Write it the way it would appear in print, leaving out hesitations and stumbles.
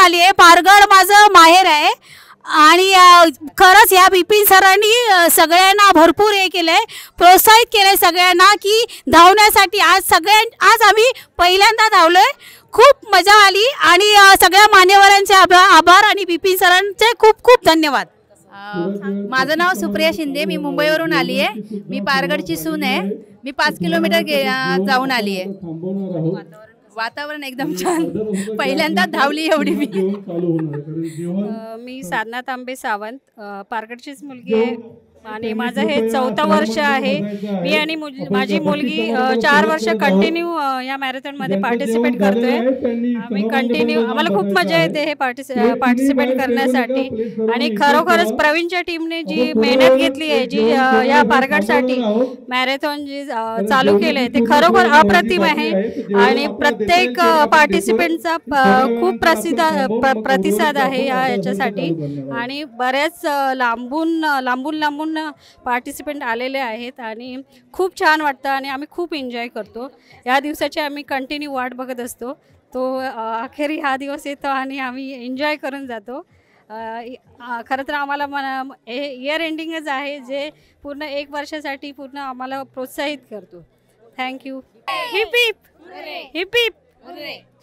आली आहे. पारगड माझं माहेर आहे आणि खरंच या बिपिन सरांनी सगळ्यांना भरपूर हे केलं आहे, प्रोत्साहित केलं आहे सगळ्यांना की धावण्यासाठी. आज आम्ही पहिल्यांदा धावलो आहे. खूप मजा आली आणि सगळ्या मान्यवरांचे आभार आणि बिपिन सरांचे खूप खूप धन्यवाद. माझं नाव सुप्रिया शिंदे, मी मुंबईवरून आली आहे. मी पारगडची सून आहे. मी 5 किलोमीटर जाऊन आली आहे. वातावरण एकदम छान, पहिल्यांदा धावली एवढी मी साधना तांबे सावंत, पारगडचीच मुलगी आहे आणि माझं हे 4थं वर्ष आहे. मी आणि माझी मुलगी 4 वर्ष कंटिन्यू या मॅरेथॉनमध्ये पार्टिसिपेट करतोय. आम्ही कंटिन्यू, आम्हाला खूप मजा येते हे पार्टिसिपेट करण्यासाठी. आणि खरोखरच प्रवीणच्या टीमने जी मेहनत घेतली आहे, जी या पारगडसाठी मॅरेथॉन जी चालू केलं आहे, ते खरोखर अप्रतिम आहे. आणि प्रत्येक पार्टिसिपेंटचा खूप प्रतिसाद आहे याच्यासाठी. आणि बरेच लांबून पार्टिसिपेंट आलेले आहेत आणि खूप छान वाटतं आणि आम्ही खूप एन्जॉय करतो. या दिवसाची आम्ही कंटिन्यू वाट बघत असतो. तो अखेरी हा दिवस येतो आणि आम्ही एन्जॉय करून जातो. खरं तर आम्हाला इयर एंडिंगच आहे, जे पूर्ण 1 वर्षासाठी पूर्ण आम्हाला प्रोत्साहित करतो. Thank you. Heap heap heap heap.